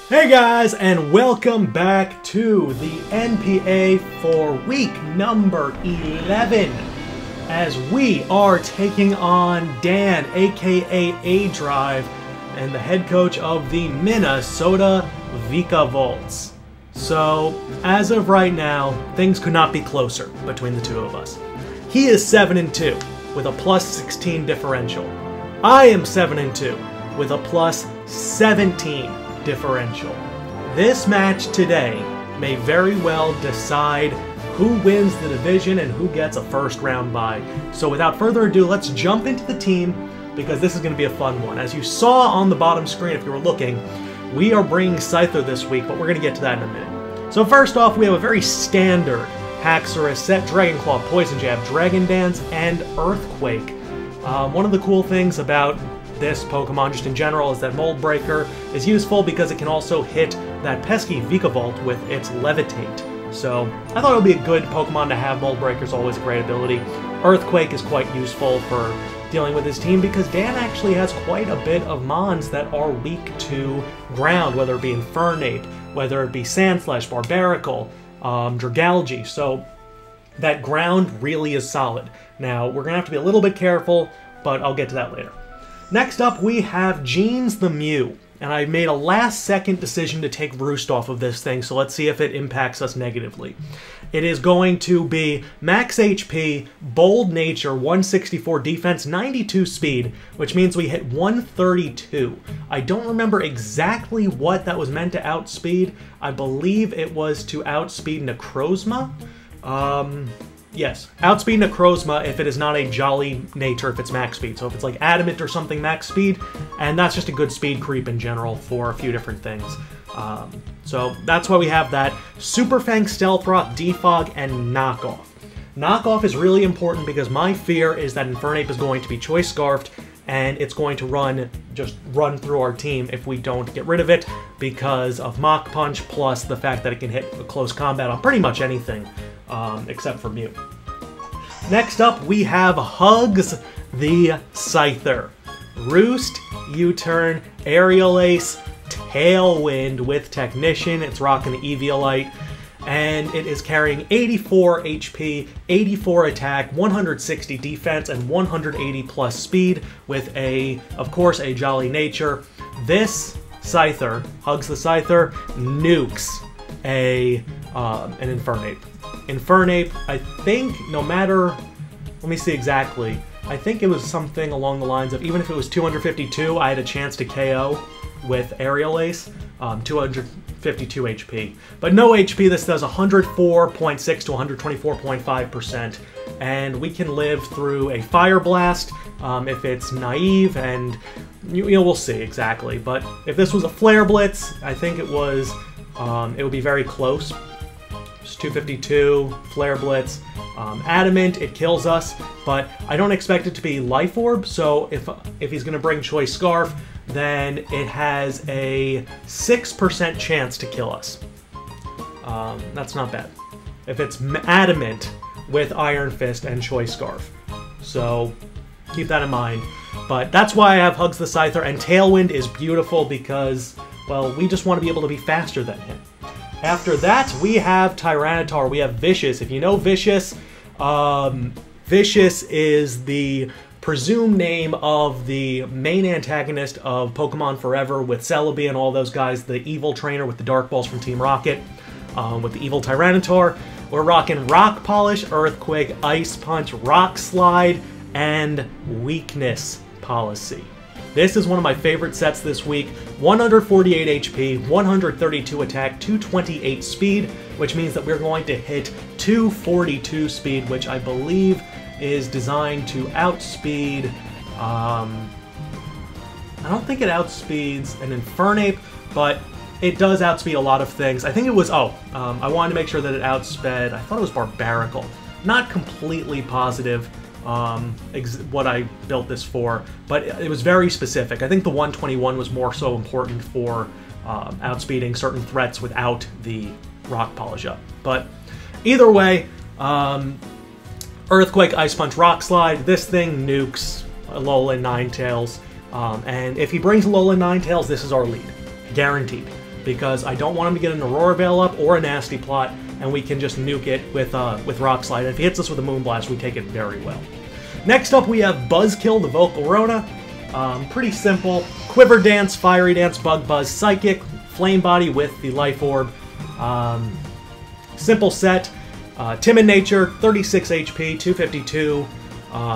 Hey guys, and welcome back to the NPA for week number 11, as we are taking on Dan, aka aDrive, and the head coach of the Minnesota Vikavolts. So, as of right now, things could not be closer between the two of us. He is 7-2 with a plus 16 differential. I am 7-2 with a plus 17 differential. This match today may very well decide who wins the division and who gets a first round bye. So without further ado, let's jump into the team because this is going to be a fun one. As you saw on the bottom screen if you were looking, we are bringing Scyther this week, but we're going to get to that in a minute. So first off, we have a very standard Haxorus set, Dragon Claw, Poison Jab, Dragon Dance, and Earthquake. One of the cool things about this Pokemon, just in general, is that Mold Breaker is useful because it can also hit that pesky Vikavolt with its Levitate. So I thought it would be a good Pokemon to have. Mold Breaker is always a great ability. Earthquake is quite useful for dealing with his team because Dan actually has quite a bit of Mons that are weak to ground, whether it be Infernape, whether it be Sandslash, Barbaracle, Dragalge. So that ground really is solid. Now, we're going to have to be a little bit careful, but I'll get to that later. Next up, we have Jeans the Mew, and I made a last-second decision to take Roost off of this thing, so let's see if it impacts us negatively. It is going to be max HP, bold nature, 164 defense, 92 speed, which means we hit 132. I don't remember exactly what that was meant to outspeed. I believe it was to outspeed Necrozma. Yes, outspeed Necrozma if it is not a Jolly nature if it's max speed. So if it's like Adamant or something max speed, and that's just a good speed creep in general for a few different things. So that's why we have that. Super Fang, Stealth Rock, Defog, and Knockoff. Knockoff is really important because my fear is that Infernape is going to be Choice Scarfed and it's going to just run through our team if we don't get rid of it because of Mach Punch plus the fact that it can hit a close combat on pretty much anything. Except for Mew. Next up, we have Hugs the Scyther. Roost, U-Turn, Aerial Ace, Tailwind with Technician. It's rocking the Eviolite, and it is carrying 84 HP, 84 attack, 160 defense, and 180 plus speed with of course, a Jolly nature. This Scyther, Hugs the Scyther, nukes an Infernape. Infernape, I think, no matter, let me see exactly, I think it was something along the lines of, even if it was 252, I had a chance to KO with Aerial Ace, 252 HP. But no HP, this does 104.6 to 124.5%, and we can live through a Fire Blast if it's naive, and you know, we'll see exactly. But if this was a Flare Blitz, I think it would be very close. 252, Flare Blitz, Adamant, it kills us, but I don't expect it to be Life Orb, so if he's going to bring Choice Scarf, then it has a 6% chance to kill us. That's not bad. If it's Adamant with Iron Fist and Choice Scarf. So keep that in mind. But that's why I have Hugs the Scyther, and Tailwind is beautiful because, well, we just want to be able to be faster than him. After that, we have Tyranitar. We have Vicious. If you know Vicious, Vicious is the presumed name of the main antagonist of Pokemon Forever with Celebi and all those guys, the evil trainer with the Dark Balls from Team Rocket, with the evil Tyranitar. We're rocking Rock Polish, Earthquake, Ice Punch, Rock Slide, and Weakness Policy. This is one of my favorite sets this week. 148 HP, 132 attack, 228 speed, which means that we're going to hit 242 speed, which I believe is designed to outspeed... I don't think it outspeeds an Infernape, but it does outspeed a lot of things. I think it was... I wanted to make sure that it outsped... I thought it was Barbaracle. Not completely positive what I built this for, but it was very specific. I think the 121 was more so important for outspeeding certain threats without the Rock Polish up. But either way, Earthquake, Ice Punch, Rock Slide, this thing nukes Alolan Ninetales. And if he brings Alolan Ninetales, this is our lead. Guaranteed. because I don't want him to get an Aurora Veil up or a Nasty Plot, and we can just nuke it with Rock Slide. And if he hits us with a Moonblast, we take it very well. Next up, we have Buzzkill, the Vocal Rona. Pretty simple. Quiver Dance, Fiery Dance, Bug Buzz, Psychic, Flame Body with the Life Orb. Simple set. Timid Nature, 36 HP, 252.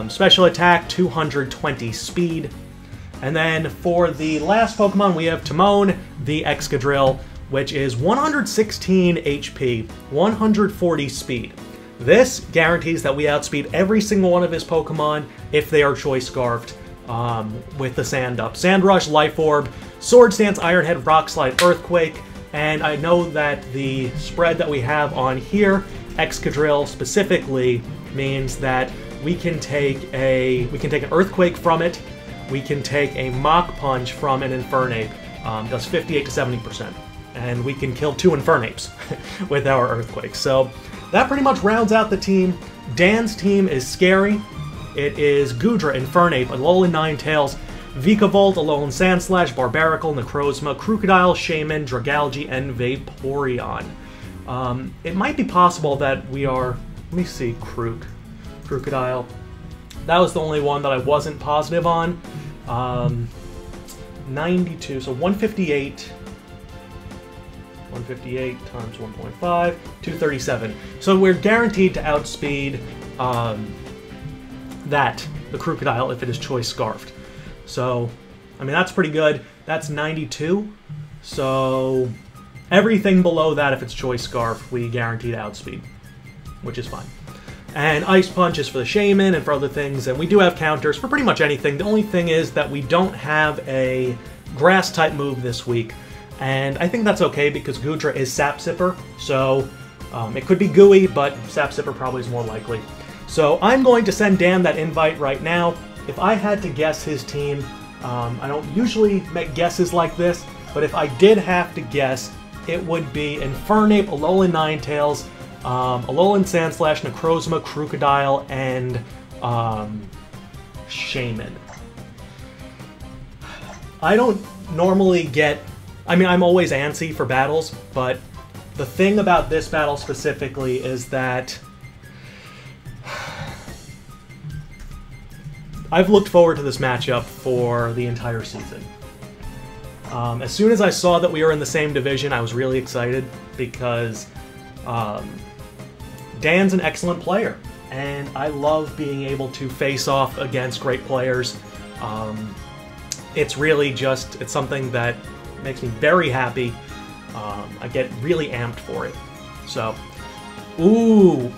Special Attack, 220 Speed. And then for the last Pokemon, we have Timon, the Excadrill, which is 116 HP, 140 Speed. This guarantees that we outspeed every single one of his Pokemon if they are Choice Scarfed with the Sand Up. Sand Rush, Life Orb, Swords Dance, Iron Head, Rock Slide, Earthquake, and I know that the spread that we have on here, Excadrill specifically, means that we can take an Earthquake from it, we can take a Mach Punch from an Infernape, does 58 to 70%, and we can kill 2 Infernapes with our Earthquake. So that pretty much rounds out the team. Dan's team is scary. It is Goodra, Infernape, Alolan Ninetales, Vikavolt, Alolan Sandslash, Barbaracle, Necrozma, Crocodile, Shaman, Dragalge, and Vaporeon. It might be possible that we are... Let me see, Crocodile. That was the only one that I wasn't positive on. 92, so 158. 158 times 1.5, 237. So we're guaranteed to outspeed the Crocodile, if it is Choice Scarfed. So, I mean, that's pretty good. That's 92. So, everything below that, if it's Choice Scarf, we guarantee to outspeed, which is fine. And Ice Punch is for the Shaman and for other things, and we do have counters for pretty much anything. The only thing is that we don't have a Grass-type move this week, and I think that's okay because Goodra is Sap Sipper, so it could be Gooey, but Sap Sipper probably is more likely. So I'm going to send Dan that invite right now. If I had to guess his team, I don't usually make guesses like this, but if I did have to guess, it would be Infernape, Alolan Ninetales, Alolan Sandslash, Necrozma, Crocodile, and Shaman. I don't normally get... I mean, I'm always antsy for battles, but the thing about this battle specifically is that I've looked forward to this matchup for the entire season. As soon as I saw that we were in the same division, I was really excited because Dan's an excellent player, and I love being able to face off against great players. It's really just, it's something that makes me very happy. I get really amped for it. So, no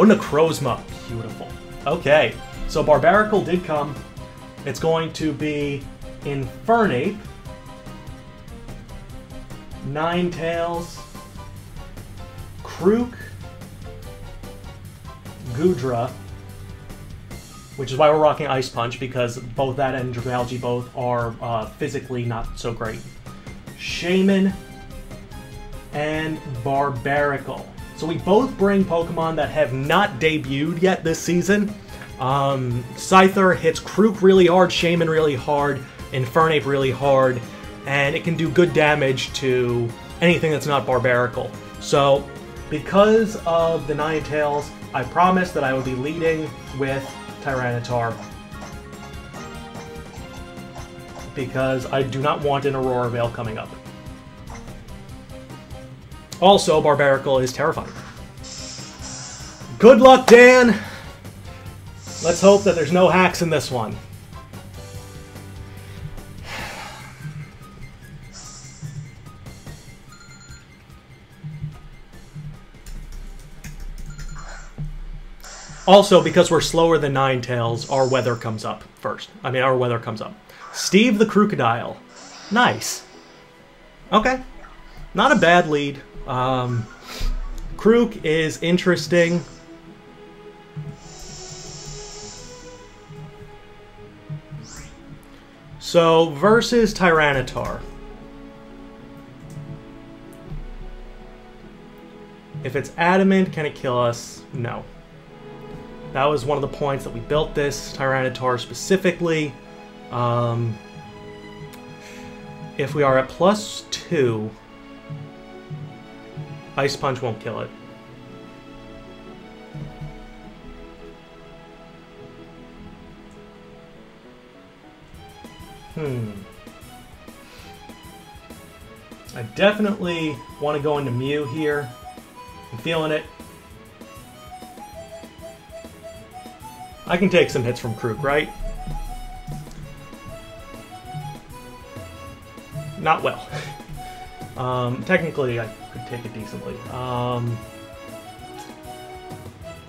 Necrozma. Beautiful. Okay, so Barbaracle did come. It's going to be Infernape, Ninetales, Krook, Goodra, which is why we're rocking Ice Punch, because both that and Dragalge both are physically not so great. Shaman, and Barbaracle. So we both bring Pokemon that have not debuted yet this season. Scyther hits Krook really hard, Shaman really hard, Infernape really hard, and it can do good damage to anything that's not Barbaracle. So, because of the Ninetales, I promised that I would be leading with Tyranitar, because I do not want an Aurora Veil coming up. Also, Barbaracle is terrifying. Good luck, Dan! Let's hope that there's no hacks in this one. Also, because we're slower than Ninetales, our weather comes up first. Our weather comes up. Steve the Crocodile. Nice. Okay. Not a bad lead. Krook is interesting. So, versus Tyranitar. If it's adamant, can it kill us? No. That was one of the points that we built this Tyranitar specifically. if we are at +2, Ice Punch won't kill it. I definitely want to go into Mew here. I'm feeling it. I can take some hits from Krook, right? Not well. Technically, I could take it decently. But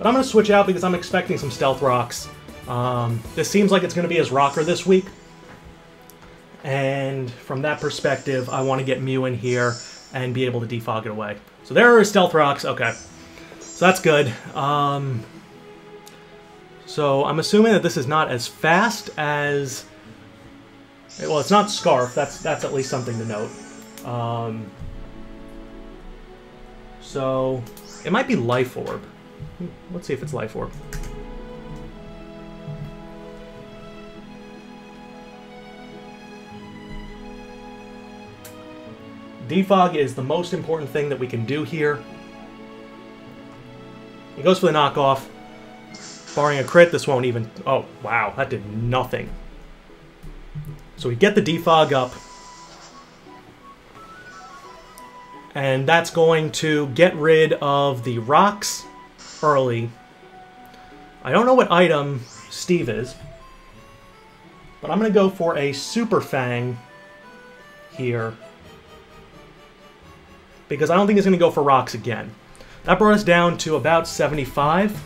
I'm going to switch out because I'm expecting some Stealth Rocks. This seems like it's going to be his rocker this week. And from that perspective, I want to get Mew in here and be able to defog it away. So there are Stealth Rocks. Okay. So that's good. So I'm assuming that this is not as fast as... Well, it's not Scarf. That's at least something to note. So it might be Life Orb. Let's see if it's Life Orb. Defog is the most important thing that we can do here. He goes for the knockoff. Barring a crit, this won't even... Oh, wow, that did nothing. So we get the defog up. And that's going to get rid of the rocks early. I don't know what item Steve is. But I'm going to go for a Super Fang here. Because I don't think he's going to go for rocks again. That brought us down to about 75.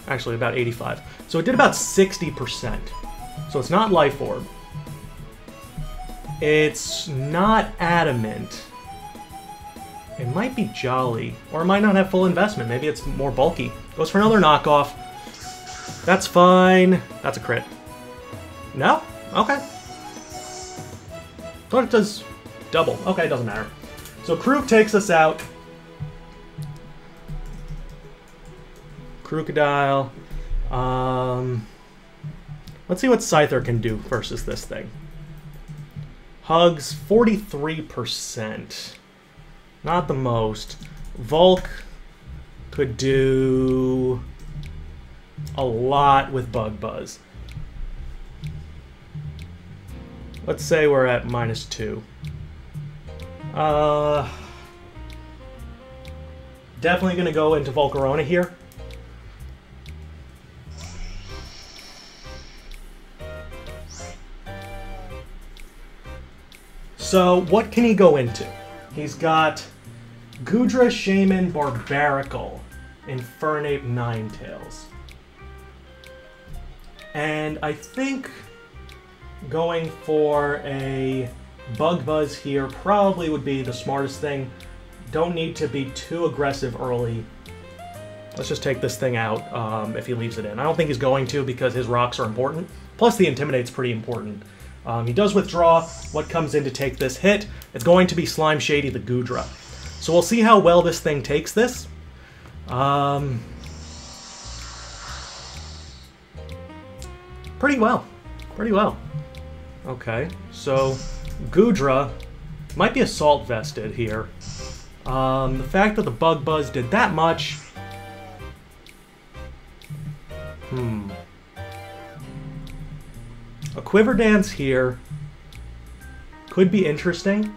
Actually, about 85. So it did about 60%. So it's not Life Orb. It's not Adamant. It might be Jolly. Or it might not have full investment. Maybe it's more bulky. Goes for another knockoff. That's fine. That's a crit. No? Okay. Thought it does... double. Okay, doesn't matter. So Krook takes us out. Crocodile. Let's see what Scyther can do versus this thing. Hugs, 43%. Not the most. Volk could do a lot with Bug Buzz. Let's say we're at -2. Definitely going to go into Volcarona here. So, what can he go into? He's got Goodra, Shaman, Barbarical, Infernape, Ninetales. And I think going for a Bug Buzz here probably would be the smartest thing. Don't need to be too aggressive early. Let's just take this thing out if he leaves it in. I don't think he's going to because his rocks are important. Plus the Intimidate's pretty important. He does withdraw. What comes in to take this hit? It's going to be Slime Shady the Goodra. So we'll see how well this thing takes this. Pretty well. Pretty well. Okay, so Goodra might be Assault Vested here. The fact that the Bug Buzz did that much... A Quiver Dance here could be interesting.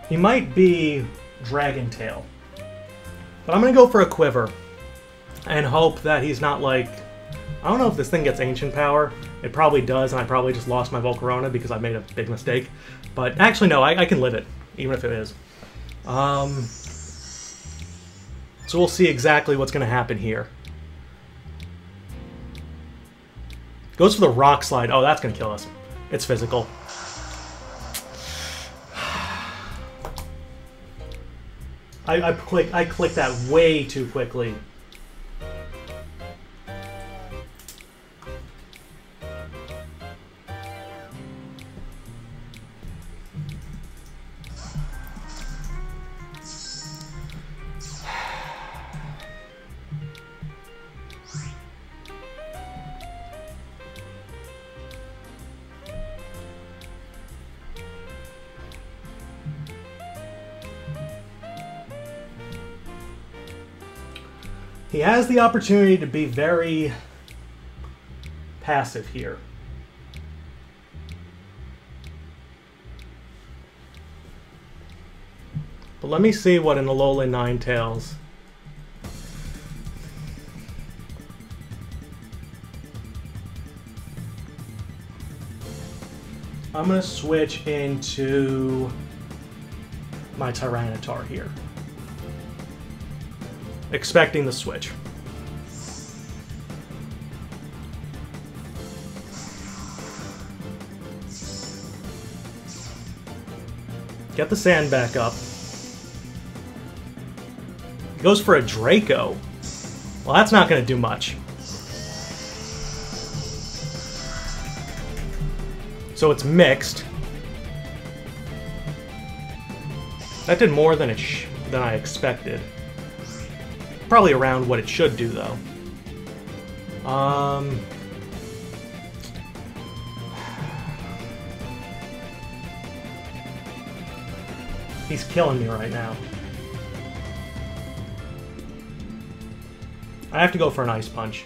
He might be Dragon Tail. But I'm going to go for a Quiver and hope that he's not like... I don't know if this thing gets Ancient Power. It probably does, and I probably just lost my Volcarona because I made a big mistake. But actually, no, I can live it, even if it is. So we'll see exactly what's going to happen here. Goes for the Rock Slide. Oh, that's going to kill us. It's physical. I clicked that way too quickly. He has the opportunity to be very passive here. But let me see what an Alolan Ninetales. I'm going to switch into my Tyranitar here. Expecting the switch. Get the sand back up. He goes for a Draco. Well, that's not going to do much. So it's mixed. That did more than I expected. Probably around what it should do, though. He's killing me right now. I have to go for an Ice Punch.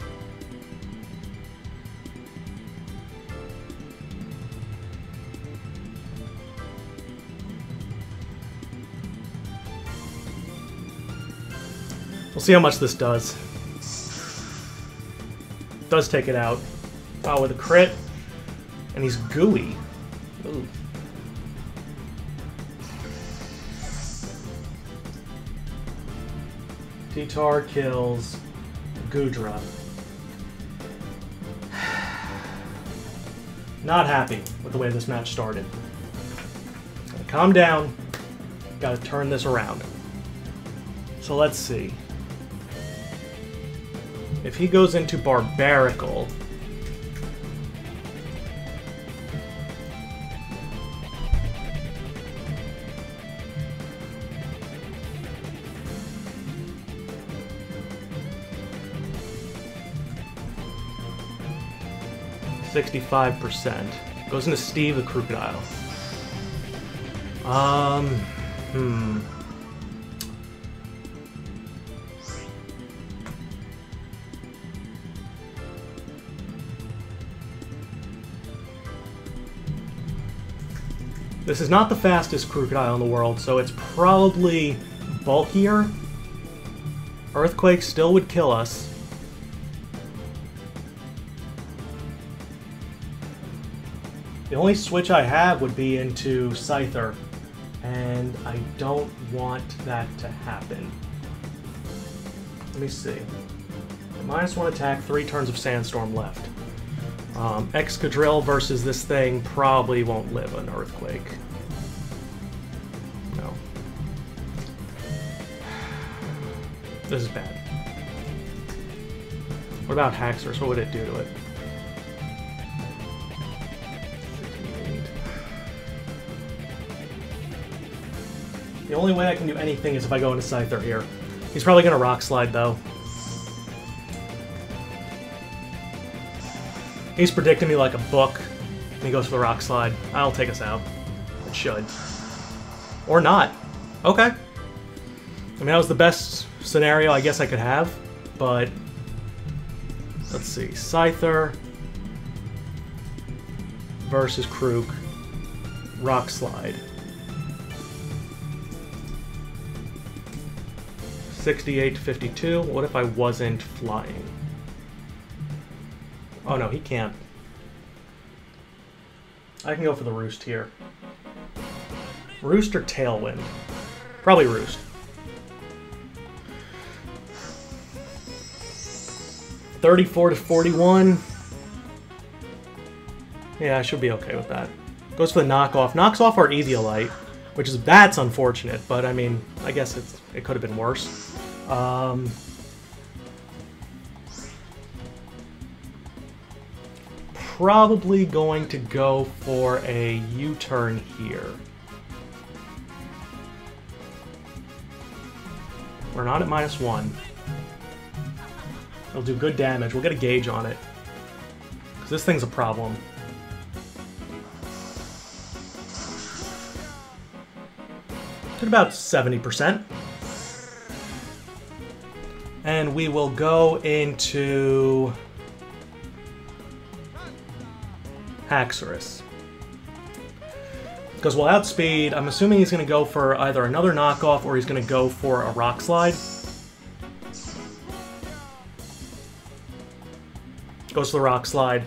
We'll see how much this does. Does take it out. Wow, with a crit. And he's gooey. Ooh. T-Tar kills Goodra. Not happy with the way this match started. Calm down. Gotta turn this around. So let's see. If he goes into Barbarical, %65%. Goes into Steve the Crocodile. This is not the fastest Crocodile in the world, so it's probably bulkier. Earthquake still would kill us. The only switch I have would be into Scyther, and I don't want that to happen. Let me see. -1 attack, 3 turns of Sandstorm left. Excadrill versus this thing probably won't live an Earthquake. No. This is bad. What about Haxorus? What would it do to it? 68. The only way I can do anything is if I go into Scyther here. He's probably going to Rock Slide, though. He's predicting me like a book, and he goes for the Rock Slide. I'll take us out. It should. Or not. Okay. I mean, that was the best scenario I guess I could have, but... Let's see. Scyther versus Krook. Rock Slide. 68 to 52. What if I wasn't flying? Oh no, he can't. I can go for the Roost here. Roost or Tailwind? Probably Roost. $34 to 41. Yeah, I should be okay with that. Goes for the knockoff. Knocks off our Eviolite, which is that's unfortunate, but I mean, I guess it could have been worse. Probably going to go for a U-turn here. We're not at -1. It'll do good damage. We'll get a gauge on it. Because this thing's a problem. At about 70%. And we will go into Haxorus. Because we'll outspeed, I'm assuming he's going to go for either another knockoff or he's going to go for a Rock Slide. Goes to the Rock Slide.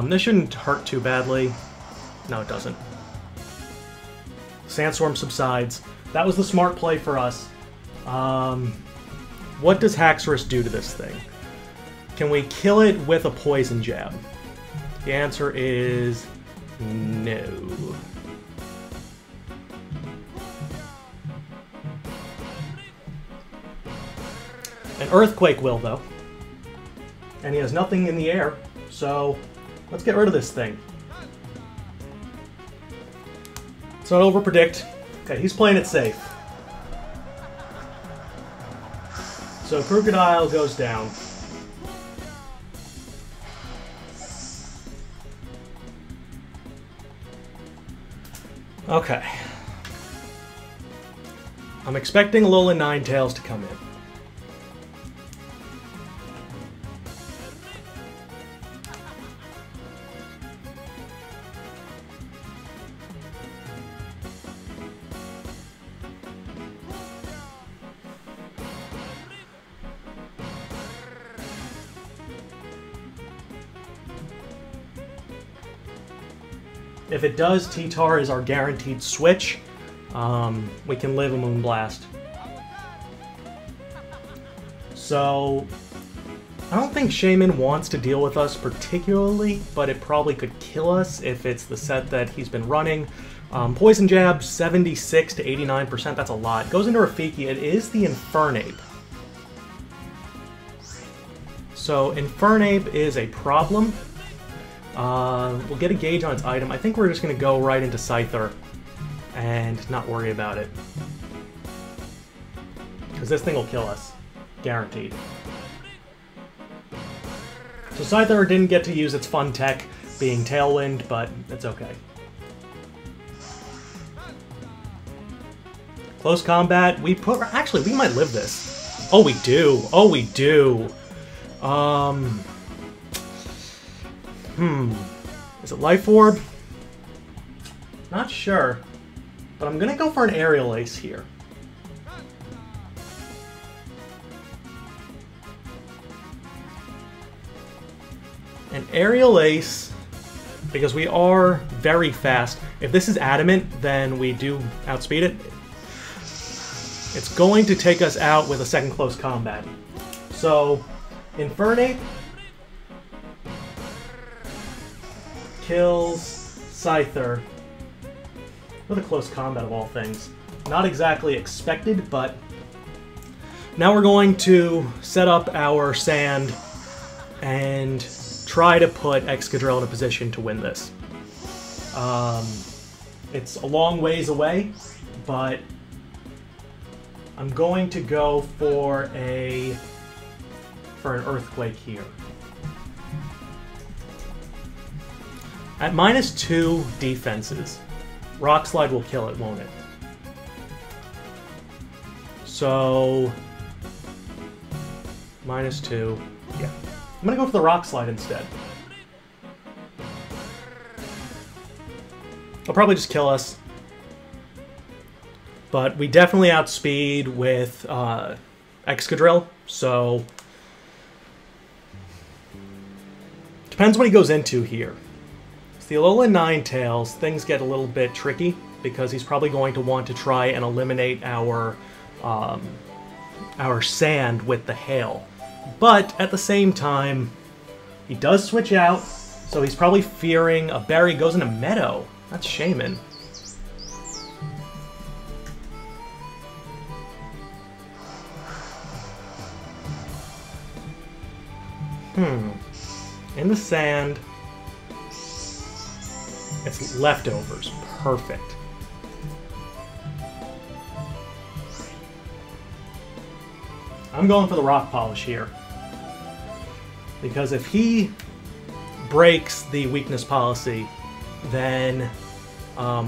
This shouldn't hurt too badly. No, it doesn't. Sandstorm subsides. That was the smart play for us. What does Haxorus do to this thing? Can we kill it with a Poison Jab? The answer is no. An Earthquake will, though. And he has nothing in the air, so let's get rid of this thing. Let's not overpredict. Okay, he's playing it safe. So Crocodile goes down. Okay. I'm expecting Alolan Ninetales to come in. If it does, T-Tar is our guaranteed switch. We can live a Moonblast. So, I don't think Shaman wants to deal with us particularly, but it probably could kill us if it's the set that he's been running. Poison Jab, 76 to 89%, that's a lot. Goes into Rafiki, it is the Infernape. So, Infernape is a problem. We'll get a gauge on its item. I think we're just going to go right into Scyther and not worry about it. Because this thing will kill us. Guaranteed. So Scyther didn't get to use its fun tech, being Tailwind, but it's okay. Close combat. Actually, we might live this. Oh, we do. Oh, we do. Is it Life Orb? Not sure. But I'm gonna go for an Aerial Ace here. An Aerial Ace, because we are very fast. If this is Adamant, then we do outspeed it. It's going to take us out with a second close combat. So, Infernape kills Scyther with a close combat of all things. Not exactly expected, but now we're going to set up our Sand and try to put Excadrill in a position to win this. It's a long ways away, but I'm going to go for an Earthquake here. At -2 defenses, Rock Slide will kill it, won't it? So, -2, yeah. I'm gonna go for the Rock Slide instead. It'll probably just kill us. But we definitely outspeed with Excadrill, so depends what he goes into here. With the Alolan Ninetales, things get a little bit tricky because he's probably going to want to try and eliminate our Sand with the Hail. But at the same time, he does switch out, so he's probably fearing a Berry goes into Meadow. That's Shaman. In the Sand. It's Leftovers. Perfect. I'm going for the Rock Polish here. Because if he breaks the weakness policy, then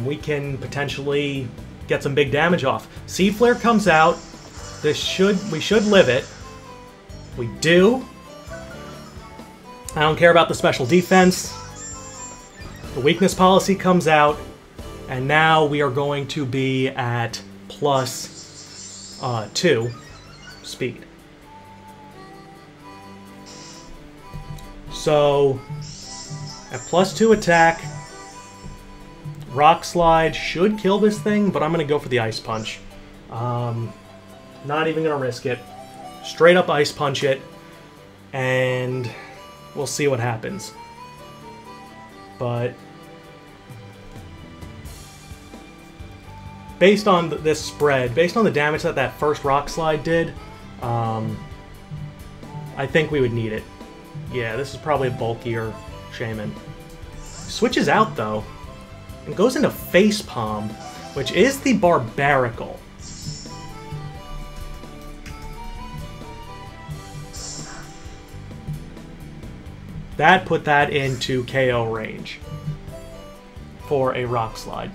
we can potentially get some big damage off. Seed Flare comes out. We should live it. We do. I don't care about the special defense. The weakness policy comes out, and now we are going to be at plus 2 speed. So, at plus 2 attack, Rock Slide should kill this thing, but I'm going to go for the Ice Punch. Not even going to risk it. Straight up Ice Punch it, and we'll see what happens. But based on this spread, based on the damage that that first Rock Slide did, I think we would need it. Yeah, this is probably a bulkier Shaman. Switches out, though, and goes into Face Palm, which is the Barbarical. That put that into KO range for a Rock Slide.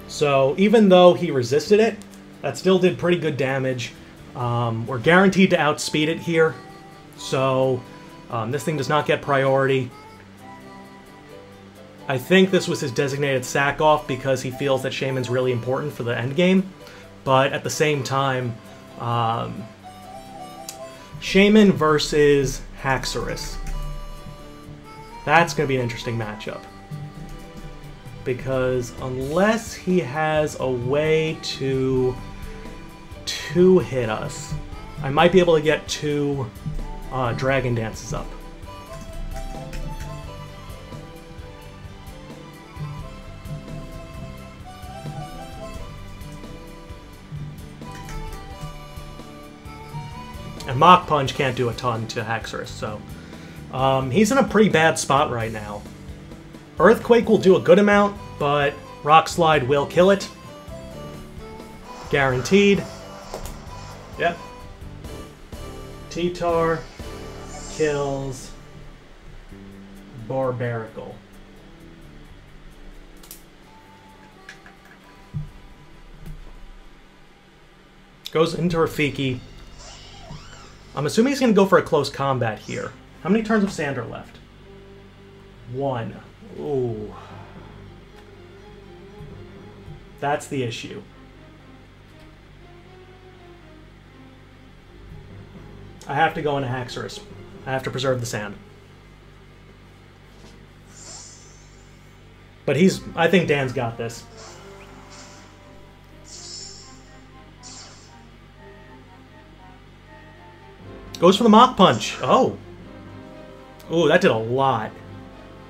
So even though he resisted it, that still did pretty good damage. We're guaranteed to outspeed it here, so this thing does not get priority. I think this was his designated sack-off because he feels that Shaman's really important for the endgame, but at the same time, Shaman versus Haxorus. That's going to be an interesting matchup. Because unless he has a way to hit us, I might be able to get 2 Dragon Dances up. And Mach Punch can't do a ton to Haxorus, so he's in a pretty bad spot right now. Earthquake will do a good amount, but Rock Slide will kill it. Guaranteed. Yep. T-Tar kills Barbarical. Goes into Rafiki. I'm assuming he's going to go for a close combat here. How many turns of sand are left? 1. Ooh. That's the issue. I have to go into Haxorus. I have to preserve the sand. But I think Dan's got this. Goes for the Mach Punch. Oh. Ooh, that did a lot.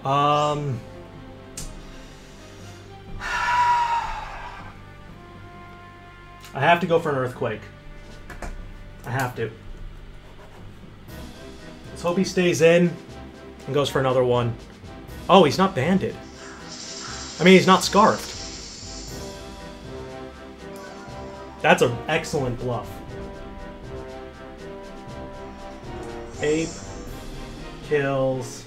I have to go for an Earthquake. I have to. Let's hope he stays in and goes for another one. Oh, he's not banded. I mean, he's not scarfed. That's an excellent bluff. Ape kills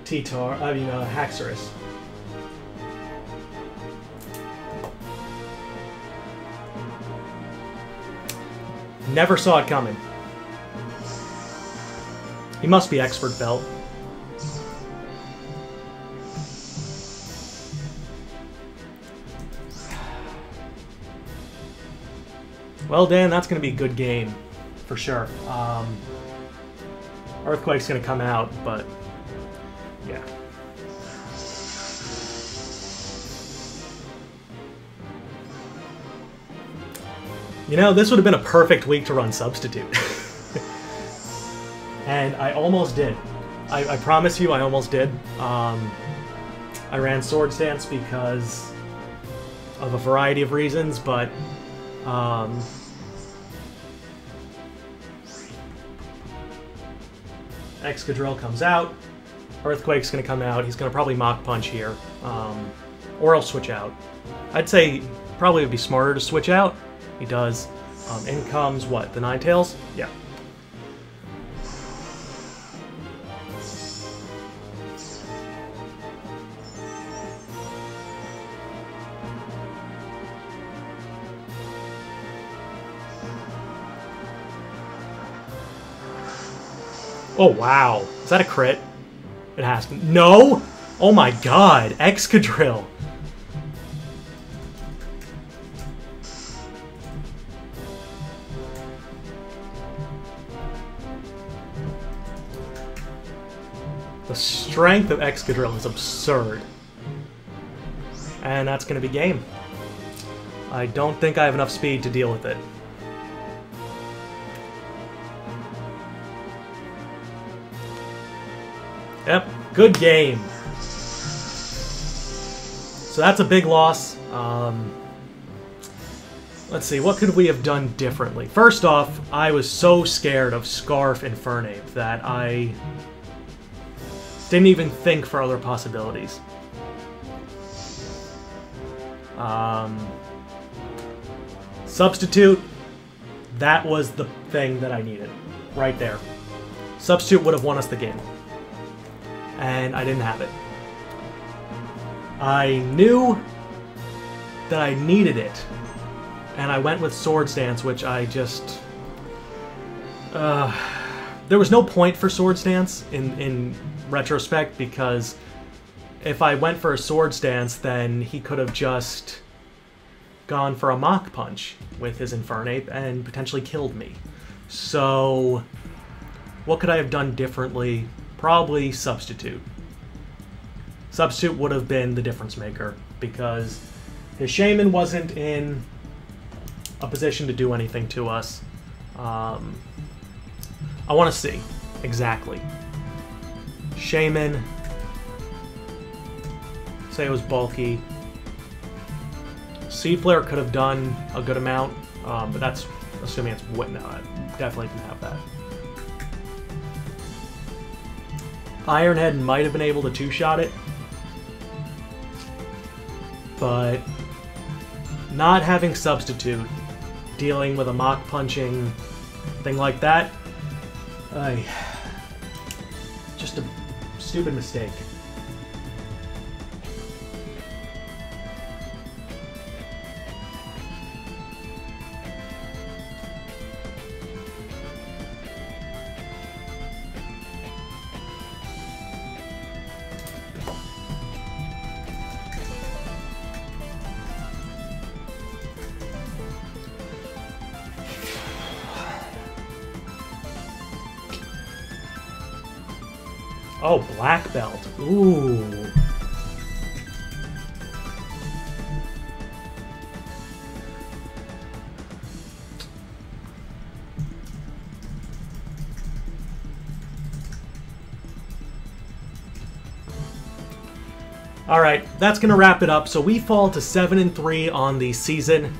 Haxorus. Never saw it coming. He must be Expert Belt. Well, Dan, that's going to be a good game, for sure. Earthquake's going to come out, but yeah. You know, this would have been a perfect week to run Substitute. And I almost did. I promise you, I almost did. I ran Swords Dance because of a variety of reasons, but Excadrill comes out. Earthquake's going to come out. He's going to probably Mach Punch here. Or he'll switch out. I'd say probably would be smarter to switch out. He does. In comes what? The Ninetales? Yeah. Oh, wow. Is that a crit? It has to. No! Oh my god. Excadrill. The strength of Excadrill is absurd. And that's going to be game. I don't think I have enough speed to deal with it. Yep, good game. So that's a big loss. Let's see, what could we have done differently? First off, I was so scared of Scarf Infernape that I didn't even think for other possibilities. Substitute, that was the thing that I needed. Right there. Substitute would have won us the game. And I didn't have it. I knew that I needed it. And I went with Swords Dance, which I just... there was no point for Swords Dance in retrospect, because if I went for a Swords Dance, then he could have just gone for a Mach Punch with his Infernape and potentially killed me. So, what could I have done differently? Probably Substitute. Substitute would have been the difference maker, because his Shaman wasn't in a position to do anything to us. I want to see. Exactly. Shaman. Say it was bulky. Seed Flare could have done a good amount, but that's assuming it's... No, I definitely didn't have that. Ironhead might have been able to two-shot it, but not having Substitute, dealing with a Mach Punching thing like that, just a stupid mistake. Oh, Black Belt. Ooh. All right, that's going to wrap it up. So we fall to 7-3 on the season.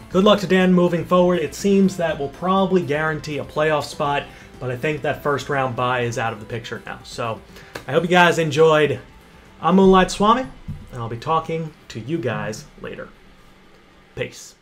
Good luck to Dan moving forward. It seems that we'll probably guarantee a playoff spot, but I think that first round bye is out of the picture now. So I hope you guys enjoyed. I'm Moonlight Swami, and I'll be talking to you guys later. Peace.